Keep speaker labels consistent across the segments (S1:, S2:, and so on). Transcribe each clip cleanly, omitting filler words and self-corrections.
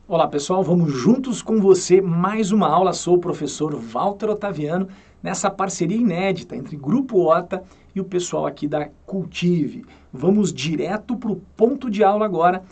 S1: Olá pessoal, vamos juntos com você mais uma aula. Sou o professor Walter Otaviano, nessa parceria inédita entre Grupo OTA e o pessoal aqui da Cultive. Vamos direto para o ponto de aula agora.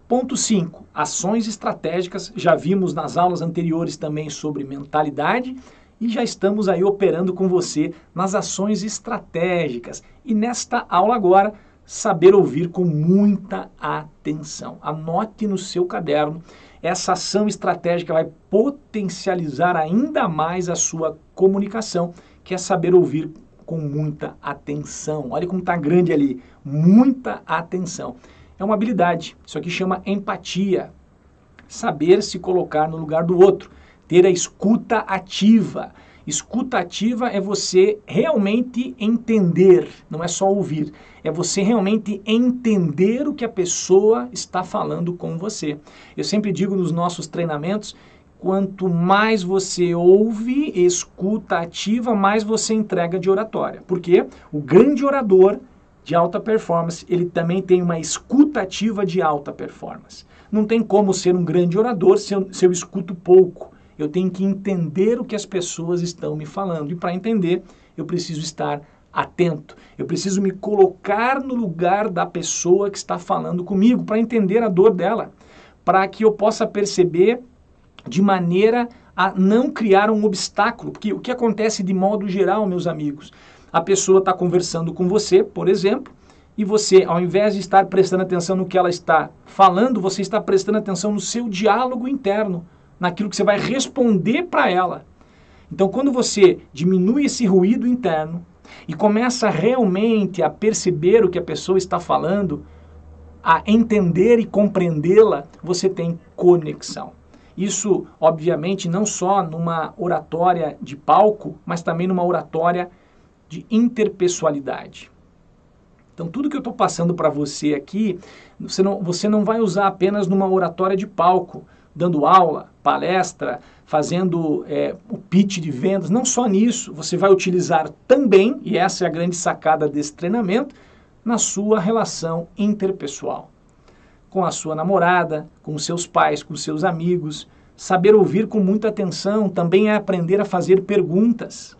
S1: Ponto 5, ações estratégicas. Já vimos nas aulas anteriores também sobre mentalidade e já estamos aí operando com você nas ações estratégicas. E nesta aula agora, saber ouvir com muita atenção. Anote no seu caderno. Essa ação estratégica vai potencializar ainda mais a sua comunicação, que é saber ouvir com muita atenção. Olha como está grande ali, muita atenção. É uma habilidade, isso aqui chama empatia. Saber se colocar no lugar do outro, ter a escuta ativa. Escuta ativa é você realmente entender, não é só ouvir, é você realmente entender o que a pessoa está falando com você. Eu sempre digo nos nossos treinamentos, quanto mais você ouve, escuta ativa, mais você entrega de oratória. Porque o grande orador de alta performance, ele também tem uma escuta ativa de alta performance. Não tem como ser um grande orador se eu escuto pouco. Eu tenho que entender o que as pessoas estão me falando. E para entender, eu preciso estar atento. Eu preciso me colocar no lugar da pessoa que está falando comigo para entender a dor dela. Para que eu possa perceber de maneira a não criar um obstáculo. Porque o que acontece de modo geral, meus amigos? A pessoa está conversando com você, por exemplo, e você, ao invés de estar prestando atenção no que ela está falando, você está prestando atenção no seu diálogo interno, naquilo que você vai responder para ela. Então, quando você diminui esse ruído interno e começa realmente a perceber o que a pessoa está falando, a entender e compreendê-la, você tem conexão. Isso, obviamente, não só numa oratória de palco, mas também numa oratória de interpessoalidade. Então, tudo que eu estou passando para você aqui, você não vai usar apenas numa oratória de palco, dando aula, palestra, fazendo o pitch de vendas. Não só nisso, você vai utilizar também, e essa é a grande sacada desse treinamento, na sua relação interpessoal. Com a sua namorada, com seus pais, com seus amigos. Saber ouvir com muita atenção também é aprender a fazer perguntas,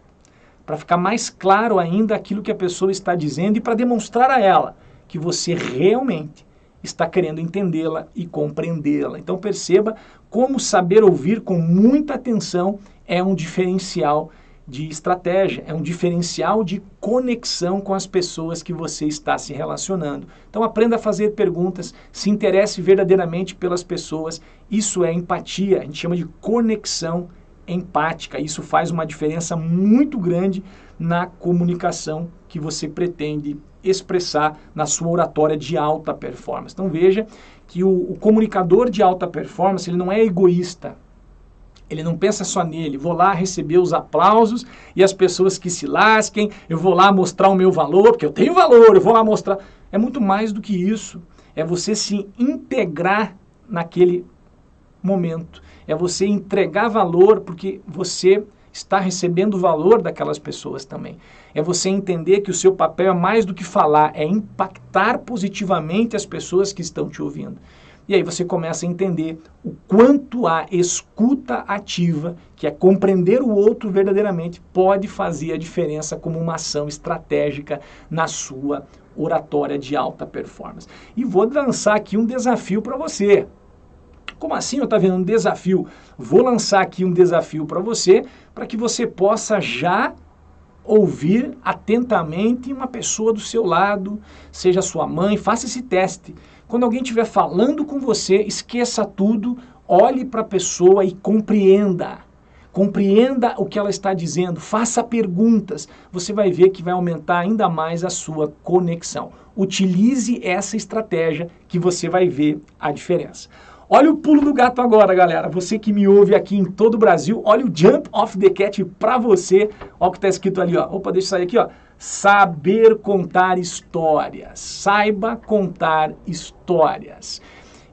S1: para ficar mais claro ainda aquilo que a pessoa está dizendo e para demonstrar a ela que você realmente está querendo entendê-la e compreendê-la. Então perceba como saber ouvir com muita atenção é um diferencial de estratégia, é um diferencial de conexão com as pessoas que você está se relacionando. Então aprenda a fazer perguntas, se interesse verdadeiramente pelas pessoas, isso é empatia, a gente chama de conexão empática. Isso faz uma diferença muito grande na comunicação que você pretende expressar na sua oratória de alta performance. Então veja que o comunicador de alta performance, ele não é egoísta. Ele não pensa só nele, vou lá receber os aplausos e as pessoas que se lasquem, eu vou lá mostrar o meu valor, porque eu tenho valor, eu vou lá mostrar. É muito mais do que isso. É você se integrar naquele momento. É você entregar valor porque você está recebendo o valor daquelas pessoas também. É você entender que o seu papel é mais do que falar, é impactar positivamente as pessoas que estão te ouvindo. E aí você começa a entender o quanto a escuta ativa, que é compreender o outro verdadeiramente, pode fazer a diferença como uma ação estratégica na sua oratória de alta performance. E vou lançar aqui um desafio para você. Como assim, Otaviano, um desafio? Vou lançar aqui um desafio para você, para que você possa já ouvir atentamente uma pessoa do seu lado, seja sua mãe, faça esse teste. Quando alguém estiver falando com você, esqueça tudo, olhe para a pessoa e compreenda. Compreenda o que ela está dizendo, faça perguntas. Você vai ver que vai aumentar ainda mais a sua conexão. Utilize essa estratégia que você vai ver a diferença. Olha o pulo do gato agora, galera. Você que me ouve aqui em todo o Brasil, olha o Jump of the Cat para você. Olha o que está escrito ali, ó. Opa, deixa eu sair aqui, ó. Saber contar histórias. Saiba contar histórias.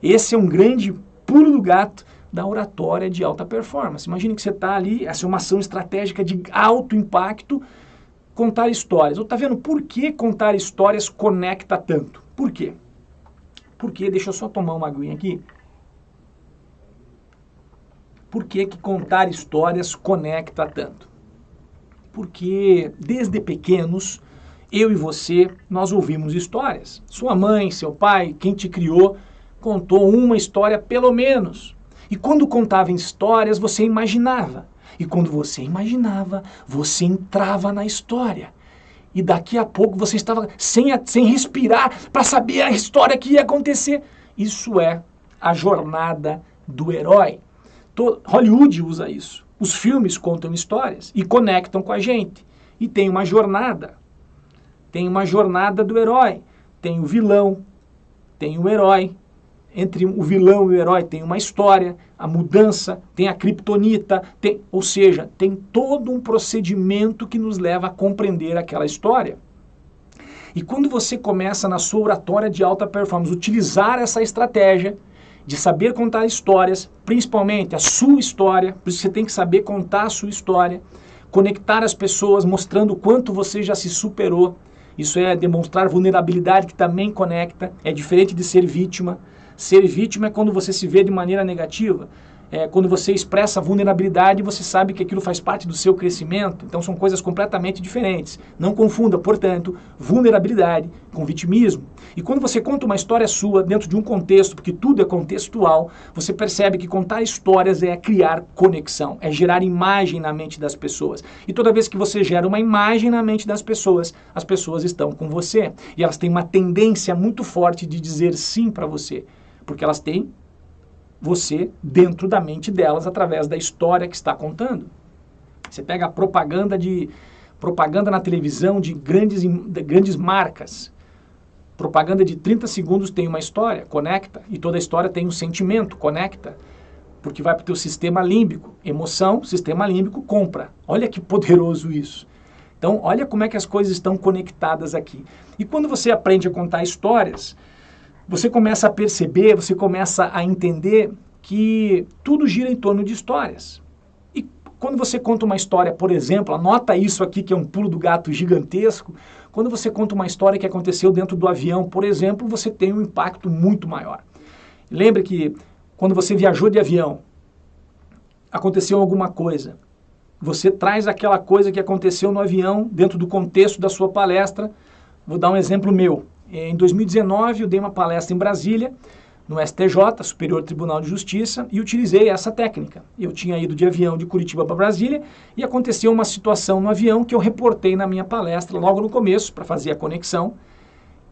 S1: Esse é um grande pulo do gato da oratória de alta performance. Imagine que você está ali, essa é uma ação estratégica de alto impacto, contar histórias. Tá vendo por que contar histórias conecta tanto? Por quê? Porque, deixa eu só tomar uma aguinha aqui. Por que que contar histórias conecta tanto? Porque desde pequenos, eu e você, nós ouvimos histórias. Sua mãe, seu pai, quem te criou, contou uma história pelo menos. E quando contava histórias, você imaginava. E quando você imaginava, você entrava na história. E daqui a pouco você estava sem respirar para saber a história que ia acontecer. Isso é a jornada do herói. Hollywood usa isso. Os filmes contam histórias e conectam com a gente. E tem uma jornada. Tem uma jornada do herói. Tem o vilão, tem o herói. Entre o vilão e o herói tem uma história, a mudança, tem a criptonita, ou seja, tem todo um procedimento que nos leva a compreender aquela história. E quando você começa na sua oratória de alta performance utilizar essa estratégia de saber contar histórias, principalmente a sua história, por isso você tem que saber contar a sua história, conectar as pessoas mostrando o quanto você já se superou, isso é demonstrar vulnerabilidade que também conecta, é diferente de ser vítima. Ser vítima é quando você se vê de maneira negativa, quando você expressa vulnerabilidade, você sabe que aquilo faz parte do seu crescimento, então são coisas completamente diferentes. Não confunda, portanto, vulnerabilidade com vitimismo. E quando você conta uma história sua dentro de um contexto, porque tudo é contextual, você percebe que contar histórias é criar conexão, é gerar imagem na mente das pessoas. E toda vez que você gera uma imagem na mente das pessoas, as pessoas estão com você. E elas têm uma tendência muito forte de dizer sim para você, porque elas têm você dentro da mente delas através da história que está contando. Você pega a propaganda na televisão de grandes marcas. Propaganda de 30 segundos tem uma história, conecta. E toda a história tem um sentimento, conecta. Porque vai para o teu sistema límbico. Emoção, sistema límbico, compra. Olha que poderoso isso. Então, olha como é que as coisas estão conectadas aqui. E quando você aprende a contar histórias, você começa a perceber, você começa a entender que tudo gira em torno de histórias. E quando você conta uma história, por exemplo, anota isso aqui que é um pulo do gato gigantesco, quando você conta uma história que aconteceu dentro do avião, por exemplo, você tem um impacto muito maior. Lembre que quando você viajou de avião, aconteceu alguma coisa, você traz aquela coisa que aconteceu no avião dentro do contexto da sua palestra. Vou dar um exemplo meu. Em 2019, eu dei uma palestra em Brasília, no STJ, Superior Tribunal de Justiça, e utilizei essa técnica. Eu tinha ido de avião de Curitiba para Brasília e aconteceu uma situação no avião que eu reportei na minha palestra logo no começo, para fazer a conexão.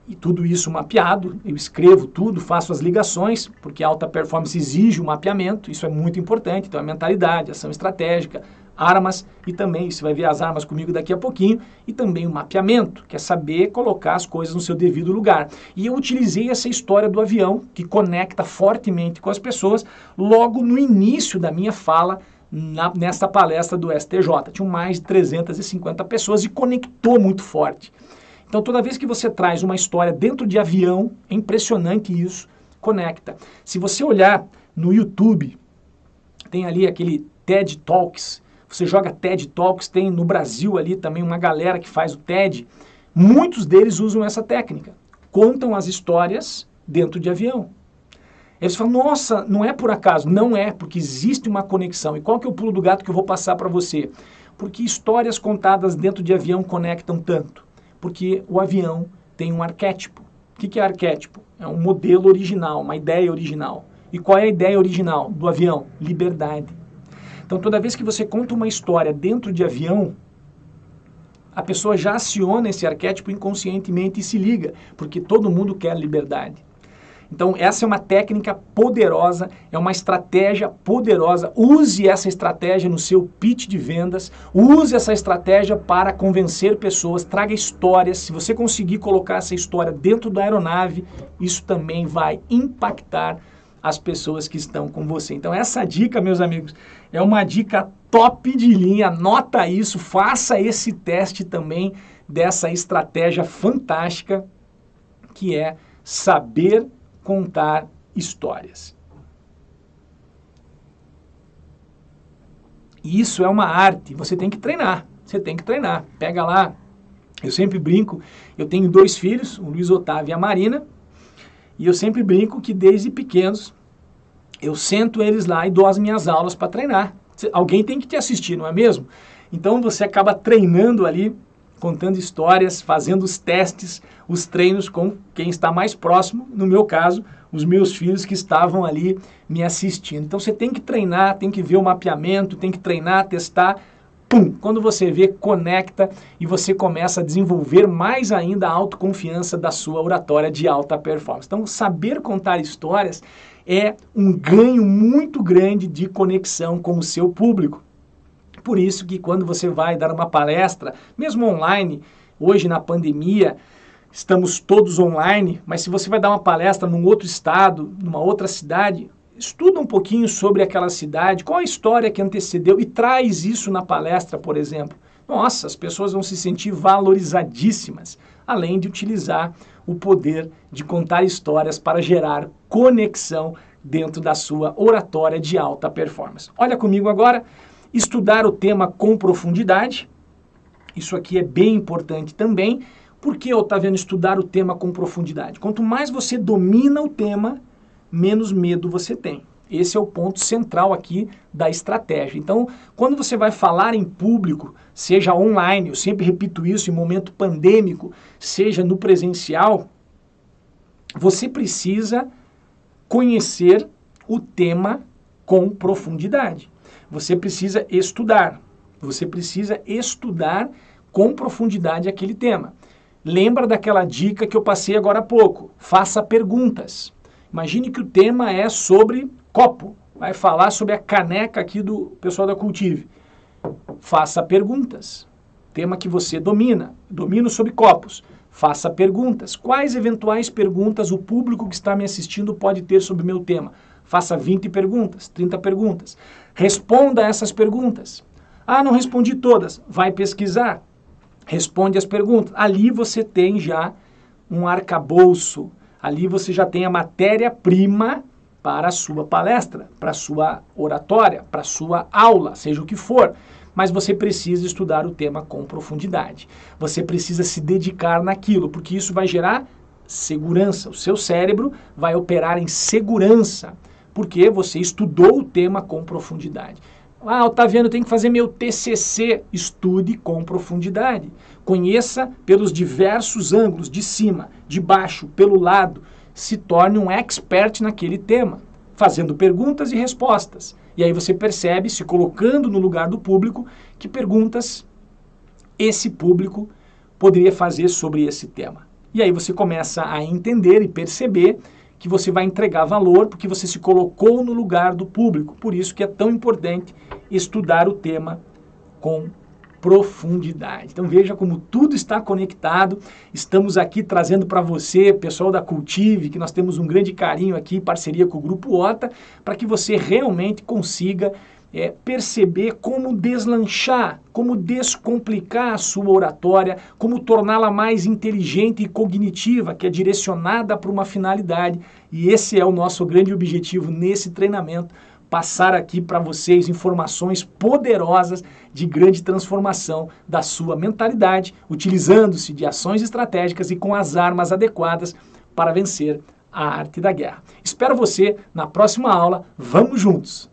S1: E tudo isso mapeado, eu escrevo tudo, faço as ligações, porque a alta performance exige o mapeamento, isso é muito importante, então a mentalidade, ação estratégica, armas e também, você vai ver as armas comigo daqui a pouquinho, e também o mapeamento, que é saber colocar as coisas no seu devido lugar. E eu utilizei essa história do avião, que conecta fortemente com as pessoas, logo no início da minha fala, nessa palestra do STJ. Tinham mais de 350 pessoas e conectou muito forte. Então, toda vez que você traz uma história dentro de avião, é impressionante isso, conecta. Se você olhar no YouTube, tem ali aquele TED Talks, você joga TED Talks, tem no Brasil ali também uma galera que faz o TED, muitos deles usam essa técnica, contam as histórias dentro de avião. Eles falam, nossa, não é por acaso, não é, porque existe uma conexão. E qual que é o pulo do gato que eu vou passar para você? Porque histórias contadas dentro de avião conectam tanto. Porque o avião tem um arquétipo. O que é arquétipo? É um modelo original, uma ideia original. E qual é a ideia original do avião? Liberdade. Então, toda vez que você conta uma história dentro de avião, a pessoa já aciona esse arquétipo inconscientemente e se liga, porque todo mundo quer liberdade. Então, essa é uma técnica poderosa, é uma estratégia poderosa. Use essa estratégia no seu pitch de vendas, use essa estratégia para convencer pessoas, traga histórias. Se você conseguir colocar essa história dentro da aeronave, isso também vai impactar as pessoas que estão com você. Então, essa dica, meus amigos, é uma dica top de linha. Anota isso, faça esse teste também dessa estratégia fantástica que é saber contar histórias. E isso é uma arte, você tem que treinar, Pega lá, eu sempre brinco, eu tenho 2 filhos, o Luiz Otávio e a Marina, e eu sempre brinco que desde pequenos, eu sento eles lá e dou as minhas aulas para treinar. Alguém tem que te assistir, não é mesmo? Então você acaba treinando ali, contando histórias, fazendo os testes, os treinos com quem está mais próximo, no meu caso, os meus filhos que estavam ali me assistindo. Então você tem que treinar, tem que ver o mapeamento, tem que treinar, testar. Pum! Quando você vê, conecta e você começa a desenvolver mais ainda a autoconfiança da sua oratória de alta performance. Então, saber contar histórias é um ganho muito grande de conexão com o seu público. Por isso que quando você vai dar uma palestra, mesmo online, hoje na pandemia, estamos todos online, mas se você vai dar uma palestra num outro estado, numa outra cidade, estuda um pouquinho sobre aquela cidade, qual a história que antecedeu e traz isso na palestra, por exemplo. Nossa, as pessoas vão se sentir valorizadíssimas, além de utilizar o poder de contar histórias para gerar conexão dentro da sua oratória de alta performance. Olha comigo agora, estudar o tema com profundidade. Isso aqui é bem importante também. Por que, Otaviano, estudar o tema com profundidade? Quanto mais você domina o tema, menos medo você tem. Esse é o ponto central aqui da estratégia. Então, quando você vai falar em público, seja online, eu sempre repito isso, em momento pandêmico, seja no presencial, você precisa conhecer o tema com profundidade. Você precisa estudar. Você precisa estudar com profundidade aquele tema. Lembra daquela dica que eu passei agora há pouco? Faça perguntas. Imagine que o tema é sobre copo. Vai falar sobre a caneca aqui do pessoal da Cultive. Faça perguntas. Tema que você domina. Domino sobre copos. Faça perguntas. Quais eventuais perguntas o público que está me assistindo pode ter sobre o meu tema? Faça 20 perguntas, 30 perguntas. Responda essas perguntas. Ah, não respondi todas. Vai pesquisar. Responde as perguntas. Ali você tem já um arcabouço. Ali você já tem a matéria-prima para a sua palestra, para a sua oratória, para a sua aula, seja o que for. Mas você precisa estudar o tema com profundidade. Você precisa se dedicar naquilo, porque isso vai gerar segurança. O seu cérebro vai operar em segurança, porque você estudou o tema com profundidade. Ah, Otaviano, eu tenho que fazer meu TCC. Estude com profundidade. Conheça pelos diversos ângulos, de cima, de baixo, pelo lado. Se torne um expert naquele tema, fazendo perguntas e respostas. E aí você percebe, se colocando no lugar do público, que perguntas esse público poderia fazer sobre esse tema. E aí você começa a entender e perceber que você vai entregar valor porque você se colocou no lugar do público. Por isso que é tão importante estudar o tema com profundidade. Então veja como tudo está conectado. Estamos aqui trazendo para você, pessoal da Cultive, que nós temos um grande carinho aqui, em parceria com o Grupo OTA, para que você realmente consiga perceber como deslanchar, como descomplicar a sua oratória, como torná-la mais inteligente e cognitiva, que é direcionada para uma finalidade. E esse é o nosso grande objetivo nesse treinamento, passar aqui para vocês informações poderosas de grande transformação da sua mentalidade, utilizando-se de ações estratégicas e com as armas adequadas para vencer a arte da guerra. Espero você na próxima aula. Vamos juntos!